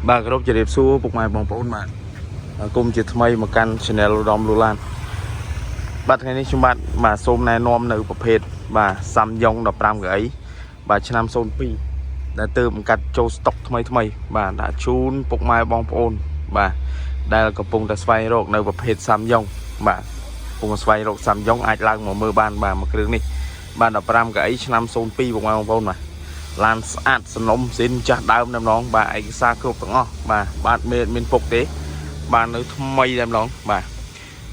bà cái lúc chỉ đẹp xua bục mai bằng bốn mà cùng chỉ thay một căn channel đom lưu lan bắt ngày nay chúng bạn mà xôm này nom nữ bậc phết và xăm dòng đập ram gãy và cho năm xôn pi đã từ một cách châu stock thay và đã chun bục mai bằng bốn và đây là cặp bông đã xoay rột nơi bậc phết xăm dòng mà bông xoay rột xăm dòng ai lang một mưa ban và một cái đường này ban đập ram gãy cho năm xôn pi bục mai bằng bốn mà lan sát sân lông xin chặt đau năm nón bà ấy xa cục đó mà bạn mình phục tế bạn nói mây đem nón bà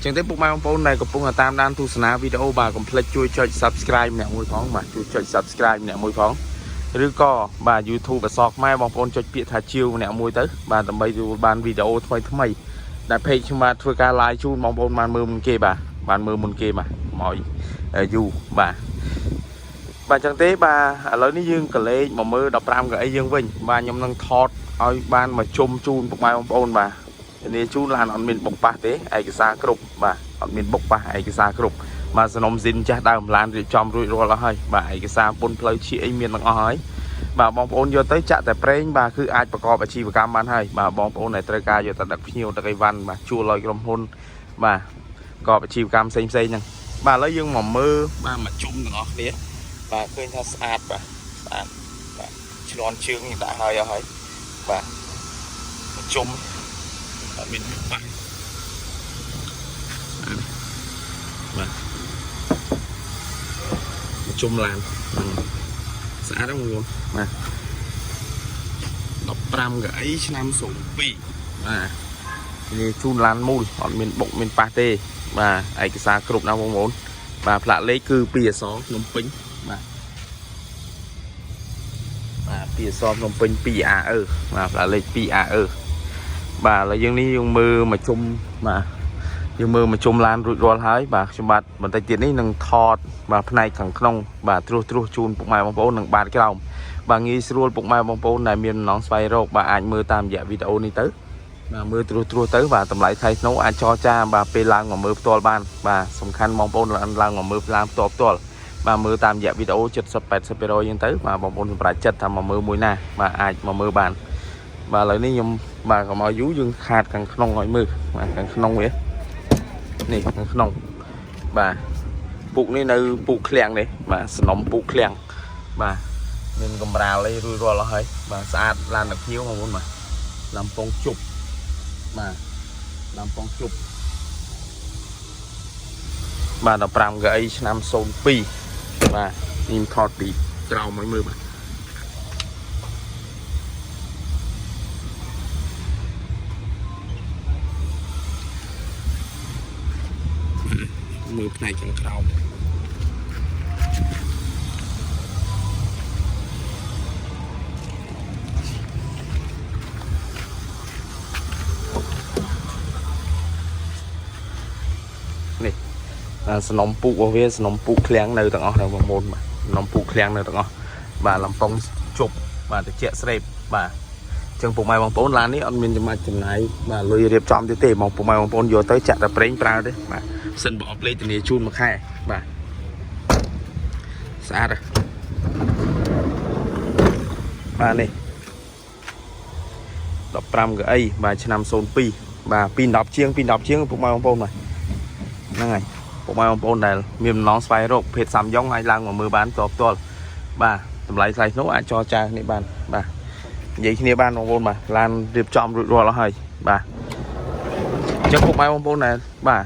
chẳng tiếp bục mai ông này của tam đang thu sna video bà còn play chui cho subscribe nè môi phóng mà chui cho subscribe nè môi phóngឬក៏bà YouTube បសកម៉ែបងប្អូនចុចពាក្យថាជាវម្នាក់មួយទៅបាទដើម្បីបានវីដេអូថ្មីដែល page ខ្ញុំបាទធ្វើការ live ជូនបងប្អូនបានមើលមុនគេបាទបានមើលមុនគេបាទមកយូបាទបាទចឹងទេបាទឥឡូវនេះយើងក៏លេខមកមើល15កៅអីយើងវិញបាទខ្ញុំនឹងថតឲ្យបានមកជុំជូនពុកម៉ែបងប្អូនបាទនេះជូនឡានអត់មានបុកប៉ះទេឯកសារគ្រប់បាទអត់មានបុកប៉ះឯកសារគ្រប់បាទសំណុំស៊ីនចាស់ដើមឡានរៀបចំរួចរាល់អស់ហើយបាទឯកសារពុនផ្លូវជាអីមានទាំងអស់ហើយបាទបងប្អូនយកទៅចាក់តែប្រេងបាទគឺអាចប្រកបអាជីវកម្មបានហើយបាទបងប្អូនដែលត្រូវការយកទៅដឹកភ្ញៀវដឹកអីវ៉ាន់បាទជួលឲ្យក្រុមហ៊ុនបាទប្រកបអាជីវកម្មផ្សេងហ្នឹងបាទឥឡូវយើងមកមើលបាទមកជុំទាំងអស់គ្នាបាទឃើញថាស្អាតបាទស្អាតបាទឆ្លន់ជើងដាក់ហើយអស់ហើយបាទជុំអត់មានបាក់បាទជុំឡានស្អាតហ្នឹងបងប្អូនបាទ15កៅអីឆ្នាំ02បាទនេះជូនឡានមូលអត់មានបុកមានប៉ះទេបាទឯកសារគ្រប់ណាបងប្អូនបាទផ្លាកលេខគឺ2អក្សរភ្នំពេញបាទ2អក្សរភ្នំពេញ 2AE បាទផ្លាកលេខ 2AE បាទឥឡូវយើងនេះយើងមើលមកជុំបាទយើងមើលមកជុំឡានរួចរាល់ហើយបាទខ្ញុំបាទបន្តិចទៀតនេះនឹងថតបាទផ្នែកខាងក្នុងបាទត្រួសជូនពុកម៉ែបងប្អូននឹងបាទក្រោមបាទងាយស្រួលពុកម៉ែបងប្អូនដែលមានដំណងស្វែងរកបាទអាចមើលតាមរយៈវីដេអូនេះទៅបាទមើលត្រួសទៅបាទតម្លៃថ្លៃថ្នូរអាចចរចាបាទពេលឡើងមកមើលផ្ទាល់បានបាទសំខាន់បងប្អូនឡើងមកមើលឡើងផ្ទាល់បាទមើលតាមរយៈវីដេអូ 70-80% ហ្នឹងទៅបាទបងប្អូនសម្រាប់ចិត្តថាមកមើលមួយណាបាទអាចមកមើលបានបាទឥឡូវនេះខ្ញុំបាទកុំឲ្យយូរយើងខាតខាងក្នុងឲ្យមើលបាទខាងក្នុងវានេះខាងក្នុងបាទពូកនេះនៅពូកឃ្លាំងនេះបាទសំណុំពូកឃ្លាំងបាទមានកម្រាលអីរួចរាល់អស់ហើយបាទស្អាតឡានដឹកភ្ញៀវបងប្អូនបាទឡាំពងជប់បាទឡាំពងជប់បាទ15កៅអីឆ្នាំ02បាទនេះថតពីក្រោមឲ្យមើលបាទមើលផ្នែកខាងក្រោមនេះសំណុំពូករបស់វាសំណុំពូកឃ្លាំងនៅទាំងអស់បងប្អូនបាទសំណុំពូកឃ្លាំងនៅទាំងអស់បាទលំពងជប់បាទត្រជាក់ស្រេបបាទចឹងពុកម៉ែបងប្អូនឡាននេះអត់មានចំណាច់ចំណាយបាទលុយរៀបចំទេបងពុកម៉ែបងប្អូនយកទៅចាក់តែប្រេងប្រើទេបាទសិនបើអត់លេខធានាជូនមួយខែបាទស្អាតបាទនេះ15កៅអីបាទឆ្នាំ02បាទ210ជាងពុកម៉ែបងប្អូនបាទហ្នឹងហើយពុកម៉ែបងប្អូនដែលមានដំណងស្វែងរកភេទសាំយ៉ុងអាចឡើងមកមើលបានផ្ទាល់បាទតម្លៃថ្លៃនោះអាចចរចានេះបានបាទនិយាយគ្នាបានបងប្អូនបាទឡានរៀបចំរួចរាល់អស់ហើយបាទអញ្ចឹងពុកម៉ែបងប្អូនដែលបាទ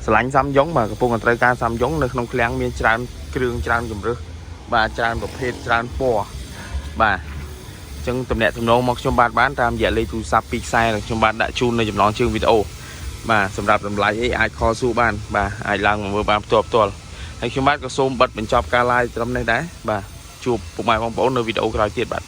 ស្រឡាញ់សាំយ៉ុងបាទកំពុងតែត្រូវការសាំយ៉ុងនៅក្នុងឃ្លាំងមានច្រើនគ្រឿងច្រើនជម្រើសបាទច្រើនប្រភេទច្រើនពណ៌បាទអញ្ចឹងតំណែងទំនងមកខ្ញុំបាទបានតាមរយៈលេខទូរស័ព្ទ2ខ្សែរបស់ខ្ញុំបាទដាក់ជូននៅចំណងជើងវីដេអូបាទសម្រាប់តម្លៃអីអាចខលសួរបានបាទអាចឡើងមកមើលបានផ្ទាល់ហើយខ្ញុំបាទក៏សូមបិទបញ្ចប់ការ live ត្រឹមនេះដែរបាទជួបពុកម៉ែបងប្អូននៅវីដេអូក្រោយទៀតបាទ